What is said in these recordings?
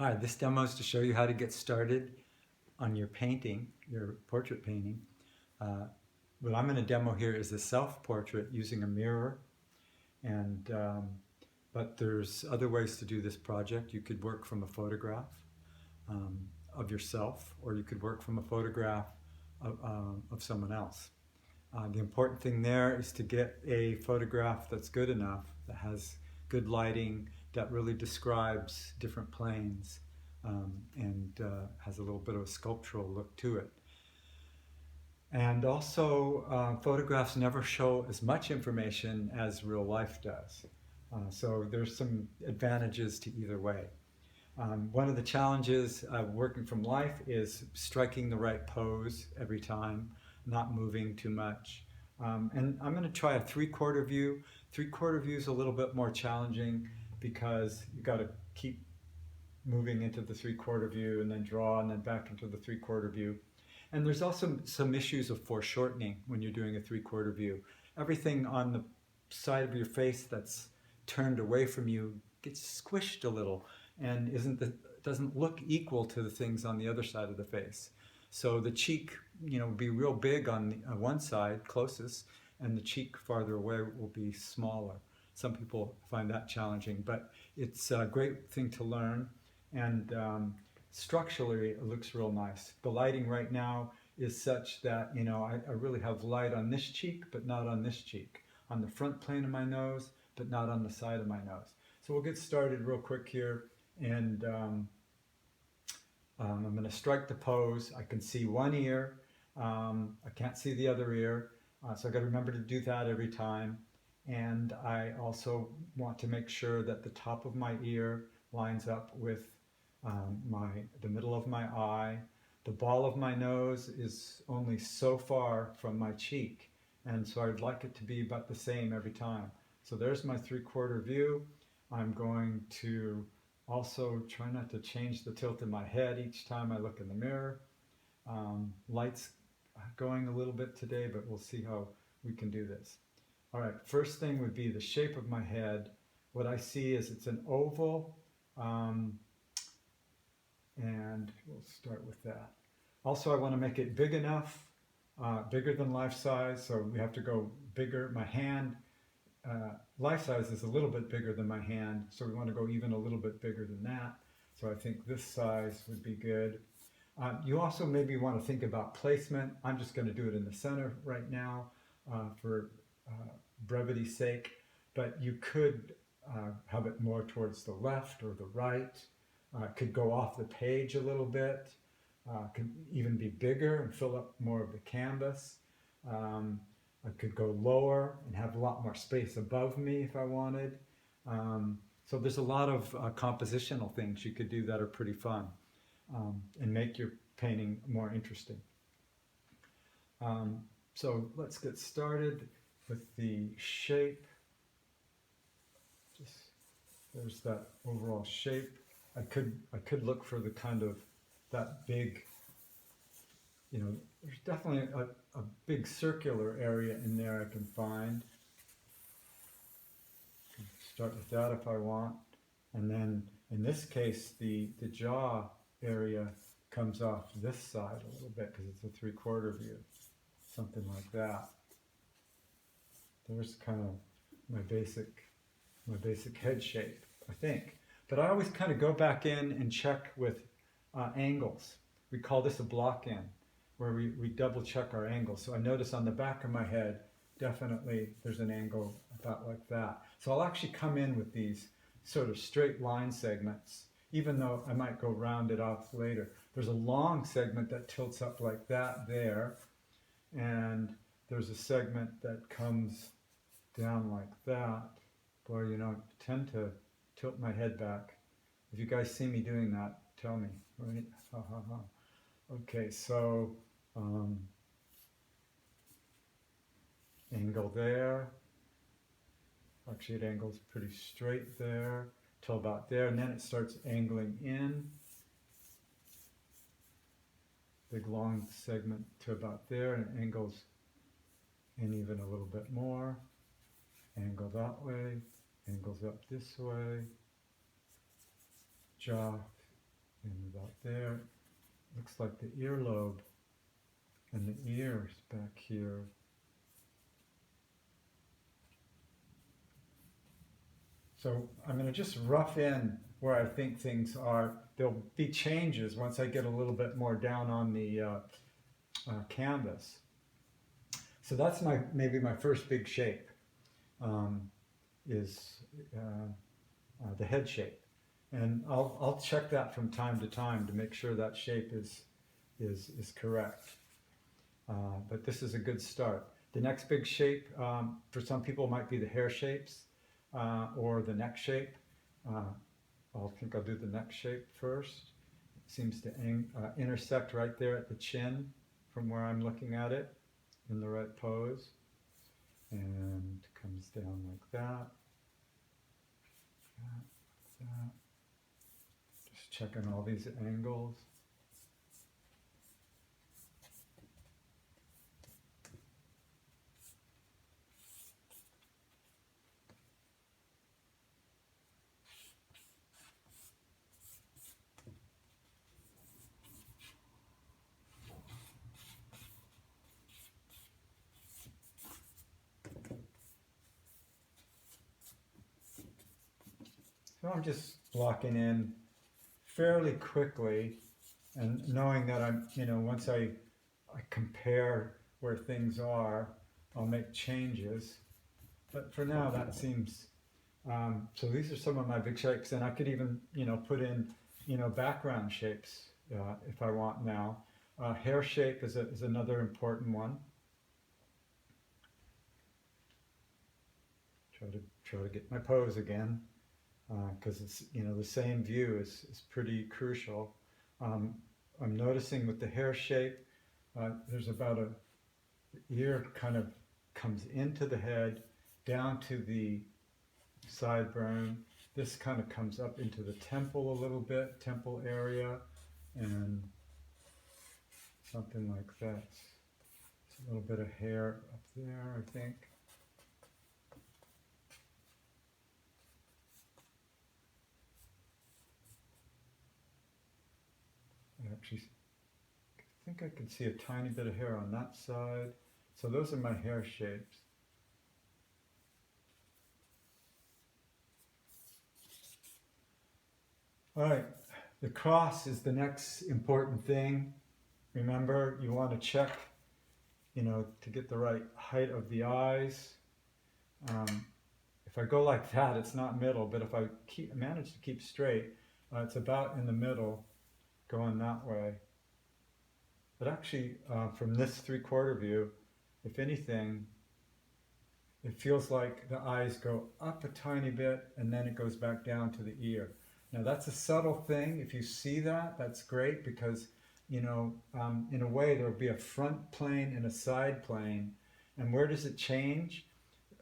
Hi, this demo is to show you how to get started on your painting, your portrait painting. Uh, what I'm going to demo here is a self-portrait using a mirror, and but there's other ways to do this project. You could work from a photograph um, of yourself, or you could work from a photograph of someone else. The important thing there is to get a photograph that's good enough, that has good lighting, that really describes different planes, and has a little bit of a sculptural look to it. And also, photographs never show as much information as real life does. So there's some advantages to either way. One of the challenges of working from life is striking the right pose every time, not moving too much. And I'm going to try a three-quarter view. Three-quarter view is a little bit more challenging because you've got to keep moving into the three-quarter view and then draw and then back into the three-quarter view. And there's also some issues of foreshortening when you're doing a three-quarter view. Everything on the side of your face that's turned away from you gets squished a little and doesn't look equal to the things on the other side of the face. So the cheek, will be real big on one side, closest, and the cheek farther away will be smaller. Some people find that challenging, but it's a great thing to learn. And structurally, it looks real nice. The lighting right now is such that, I really have light on this cheek, but not on this cheek. On the front plane of my nose, but not on the side of my nose. So we'll get started real quick here. And I'm going to strike the pose. I can see one ear. I can't see the other ear. So I've got to remember to do that every time. And I also want to make sure that the top of my ear lines up with the middle of my eye. The ball of my nose is only so far from my cheek, and so I'd like it to be about the same every time. So there's my three-quarter view. I'm going to also try not to change the tilt in my head each time I look in the mirror. Light's going a little bit today, but we'll see how we can do this. All right, first thing would be the shape of my head. What I see is it's an oval, and we'll start with that. Also, I want to make it big enough, bigger than life size, so we have to go bigger. My hand, life size is a little bit bigger than my hand, so we want to go even a little bit bigger than that. So I think this size would be good. You also maybe want to think about placement. I'm just going to do it in the center right now for brevity's sake, but you could have it more towards the left or the right. Could go off the page a little bit, could even be bigger and fill up more of the canvas. I could go lower and have a lot more space above me if I wanted. So there's a lot of compositional things you could do that are pretty fun and make your painting more interesting. So let's get started with the shape. There's that overall shape. I could look for the kind of that big, there's definitely a big circular area in there I can find. Start with that if I want. And then in this case, the jaw area comes off this side a little bit because it's a three-quarter view, something like that. There's kind of my basic head shape, I think. But I always kind of go back in and check with angles. We call this a block in, where we double check our angles. So I notice on the back of my head, definitely there's an angle about like that. So I'll actually come in with these sort of straight line segments, even though I might go round it off later. There's a long segment that tilts up like that there, and there's a segment that comes down like that. Boy, I tend to tilt my head back. If you guys see me doing that, tell me, right? Ha ha ha. Okay, so angle there. Actually, it angles pretty straight there till about there, and then it starts angling in. Big long segment to about there, and it angles in even a little bit more. Angle that way, angles up this way. Jaw And about there, looks like the earlobe and the ears back here. So I'm going to just rough in where I think things are. There'll be changes once I get a little bit more down on the canvas. So that's maybe my first big shape, is the head shape. And I'll check that from time to time to make sure that shape is correct. But this is a good start. The next big shape for some people might be the hair shapes or the neck shape. I'll do the neck shape first. It seems to intersect right there at the chin from where I'm looking at it in the right pose, and comes down like that. Just checking all these angles. So I'm just blocking in fairly quickly, and knowing that I'm, once I compare where things are, I'll make changes. But for now, that seems, so these are some of my big shapes, and I could even, put in, background shapes if I want now. Hair shape is another important one. Try to get my pose again, because it's, the same view is pretty crucial. I'm noticing with the hair shape, there's about the ear kind of comes into the head, down to the sideburn. This kind of comes up into the temple a little bit, temple area, and something like that. There's a little bit of hair up there, I think. I think I can see a tiny bit of hair on that side. So those are my hair shapes. All right, the cross is the next important thing. Remember, you want to check, to get the right height of the eyes. If I go like that, it's not middle, but if I manage to keep straight, it's about in the middle, going that way. But actually, from this 3/4 view, if anything, it feels like the eyes go up a tiny bit and then it goes back down to the ear. Now that's a subtle thing. If you see that, that's great, because, in a way there'll be a front plane and a side plane. And where does it change?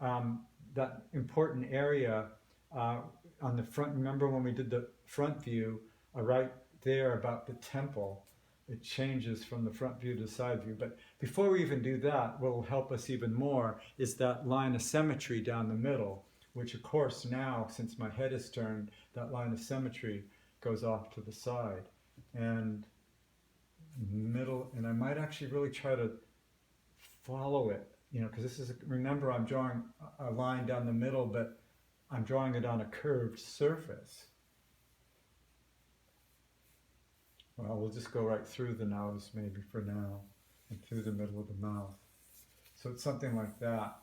That important area on the front, remember when we did the front view, right there about the temple, it changes from the front view to the side view. But before we even do that, what will help us even more is that line of symmetry down the middle, which of course now, since my head is turned, that line of symmetry goes off to the side. And middle, and I might actually really try to follow it, because this is, remember, I'm drawing a line down the middle, but I'm drawing it on a curved surface. Well, we'll just go right through the nose maybe for now, and through the middle of the mouth. So it's something like that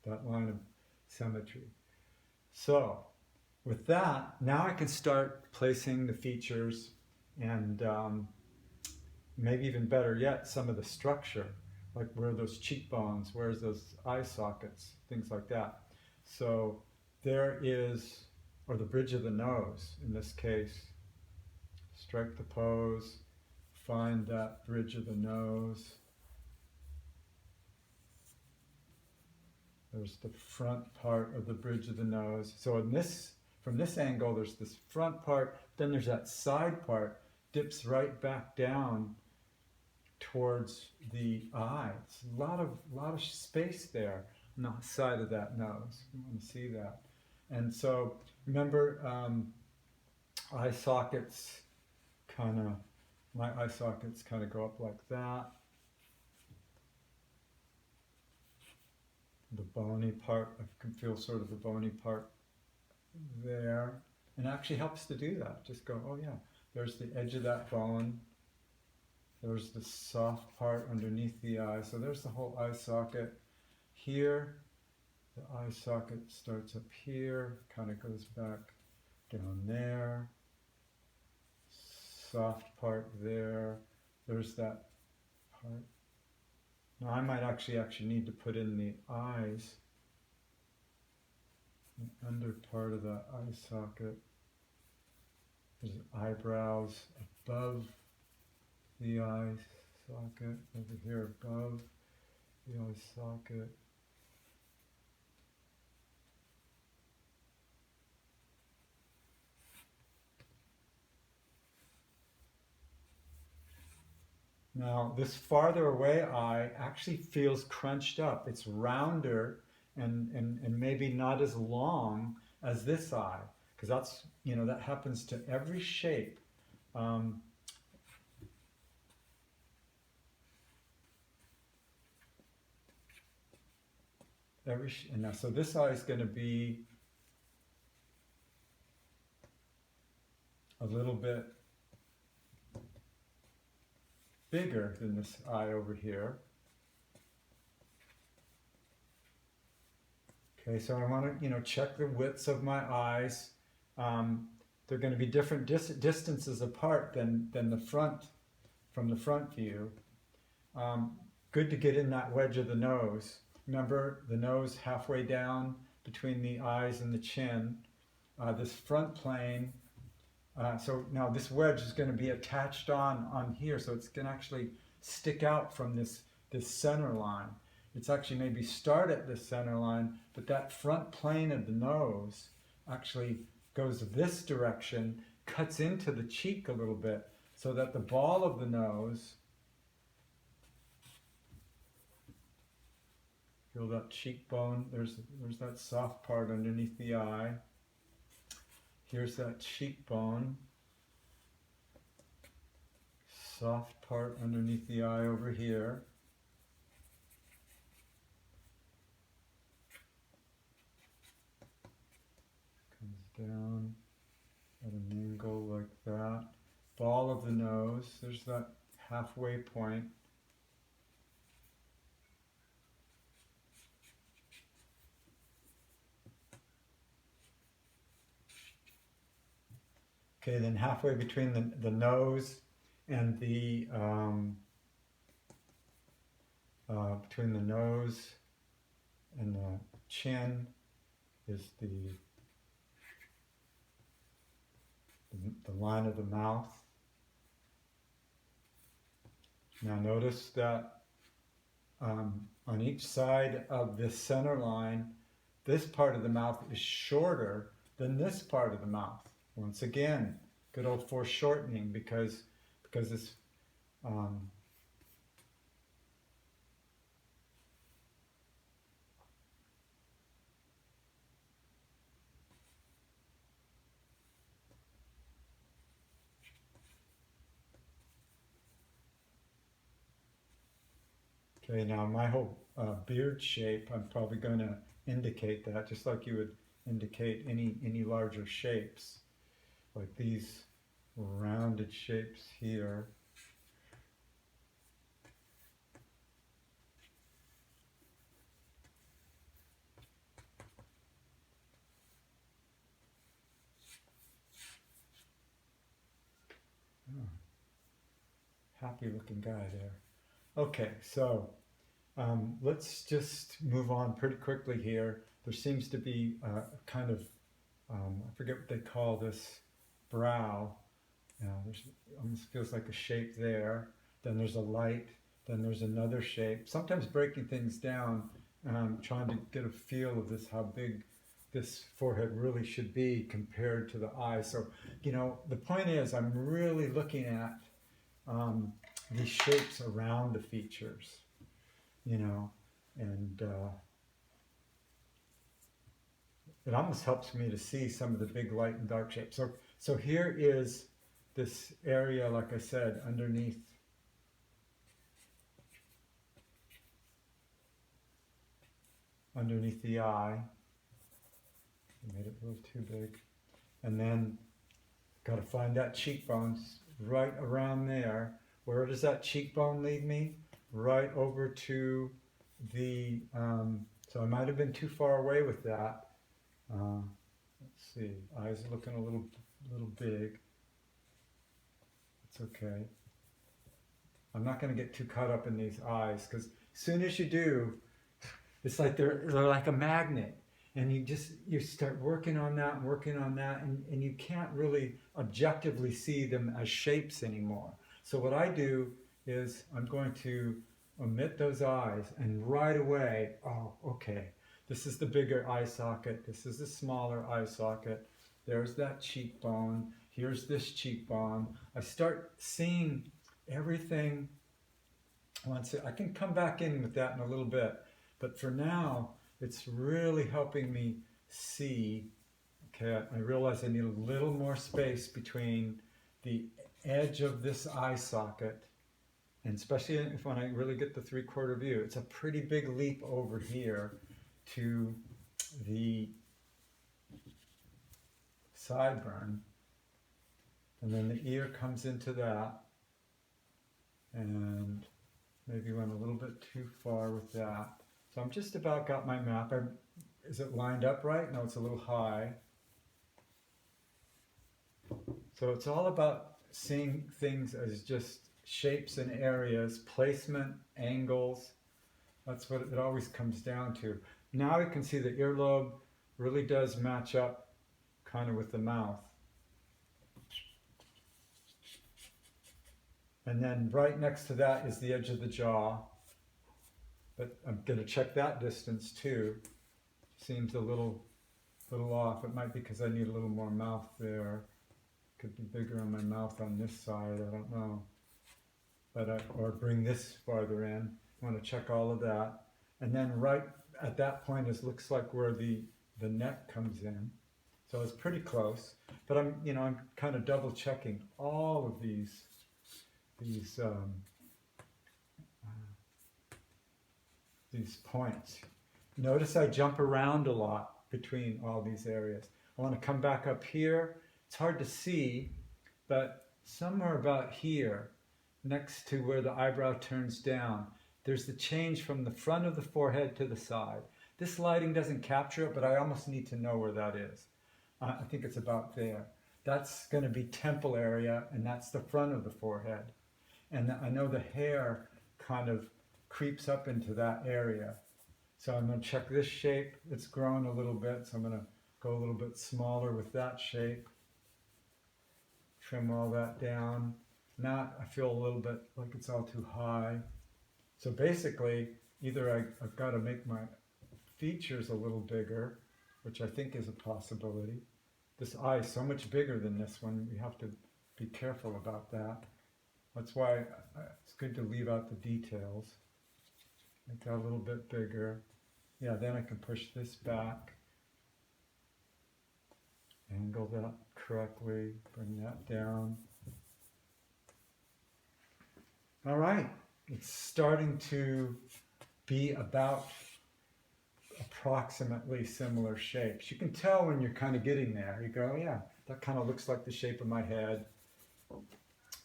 line of symmetry. So with that, now I can start placing the features, and maybe even better yet, some of the structure, like where are those cheekbones, where's those eye sockets, things like that. So there is, or the bridge of the nose in this case. Strike the pose, find that bridge of the nose. There's the front part of the bridge of the nose. So from this angle, there's this front part, then there's that side part, dips right back down towards the eye. It's a lot of space there on the side of that nose. You want to see that. And so remember, eye sockets kind of, my eye sockets kind of go up like that. The bony part, I can feel sort of the bony part there. And it actually helps to do that. Just go, oh yeah, there's the edge of that bone. There's the soft part underneath the eye. So there's the whole eye socket. Here, the eye socket starts up here, kind of goes back down there. Soft part there. There's that part. Now I might actually need to put in the eyes, the under part of the eye socket. There's eyebrows above the eye socket, over here above the eye socket. Now this farther away eye actually feels crunched up. It's rounder and maybe not as long as this eye, because that's, you know, that happens to every shape. And now, so this eye is going to be a little bit bigger than this eye over here. Okay, so I want to, you know, check the widths of my eyes. They're going to be different distances apart than the front, from the front view. Good to get in that wedge of the nose. Remember, the nose halfway down between the eyes and the chin. This front plane. So now this wedge is going to be attached on here, so it's going to actually stick out from this center line. It's actually maybe start at this center line, but that front plane of the nose actually goes this direction, cuts into the cheek a little bit, so that the ball of the nose, feel that cheekbone, there's that soft part underneath the eye. Here's that cheekbone, soft part underneath the eye over here. Comes down at an angle like that. Ball of the nose, there's that halfway point. Okay, then halfway between the nose and the between the nose and the chin is the line of the mouth. Now notice that on each side of this center line, this part of the mouth is shorter than this part of the mouth. Once again, good old foreshortening, because it's okay. Now my whole beard shape, I'm probably going to indicate that, just like you would indicate any larger shapes, like these rounded shapes here. Oh, happy looking guy there. Okay, so let's just move on pretty quickly here. There seems to be a kind of, I forget what they call this brow. There's almost feels like a shape there. Then there's a light. Then there's another shape. Sometimes breaking things down, trying to get a feel of this, how big this forehead really should be compared to the eye. So, you know, the point is, I'm really looking at these shapes around the features, you know, and it almost helps me to see some of the big light and dark shapes. So here is this area, like I said, underneath the eye. I made it a little too big. And then got to find that cheekbone right around there. Where does that cheekbone lead me? Right over to the, so I might have been too far away with that. Let's see, eyes are looking a little big. It's okay. I'm not going to get too caught up in these eyes, because as soon as you do, it's like they're like a magnet, and you start working on that, and you can't really objectively see them as shapes anymore. So what I do is I'm going to omit those eyes, and right away, oh, okay, this is the bigger eye socket, this is the smaller eye socket, there's that cheekbone, here's this cheekbone. I start seeing everything. Once I can come back in with that in a little bit, but for now, it's really helping me see. Okay, I realize I need a little more space between the edge of this eye socket, and especially when I really get the 3/4 view, it's a pretty big leap over here to the sideburn, and then the ear comes into that, and maybe went a little bit too far with that. So I'm just about got my map. Is it lined up right? No, it's a little high. So it's all about seeing things as just shapes and areas, placement, angles. That's what it always comes down to. Now you can see the earlobe really does match up kind of with the mouth. And then right next to that is the edge of the jaw. But I'm going to check that distance too. Seems a little off. It might be because I need a little more mouth there. Could be bigger on my mouth on this side, I don't know. But or bring this farther in. I want to check all of that. And then right at that point is looks like where the neck comes in. So it's pretty close. But I'm kind of double checking all of these points. Notice I jump around a lot between all these areas. I want to come back up here. It's hard to see, but somewhere about here, next to where the eyebrow turns down, there's the change from the front of the forehead to the side. This lighting doesn't capture it, but I almost need to know where that is. I think it's about there. That's going to be temple area, and that's the front of the forehead. And I know the hair kind of creeps up into that area. So I'm going to check this shape. It's grown a little bit, so I'm going to go a little bit smaller with that shape. Trim all that down. Now I feel a little bit like it's all too high. So basically, either I've got to make my features a little bigger, which I think is a possibility. This eye is so much bigger than this one. We have to be careful about that. That's why it's good to leave out the details. Make that a little bit bigger. Yeah, then I can push this back. Angle that correctly. Bring that down. All right. It's starting to be about approximately similar shapes. You can tell when you're kind of getting there. You go, yeah, that kind of looks like the shape of my head.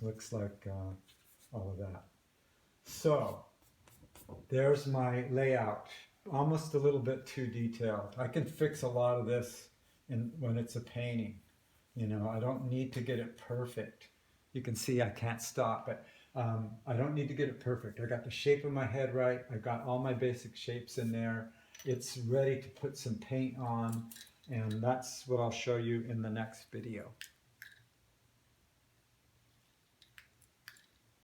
Looks like all of that. So there's my layout. Almost a little bit too detailed. I can fix a lot of this when it's a painting. I don't need to get it perfect. You can see I can't stop, but I don't need to get it perfect. I got the shape of my head right. I got all my basic shapes in there. It's ready to put some paint on, and that's what I'll show you in the next video.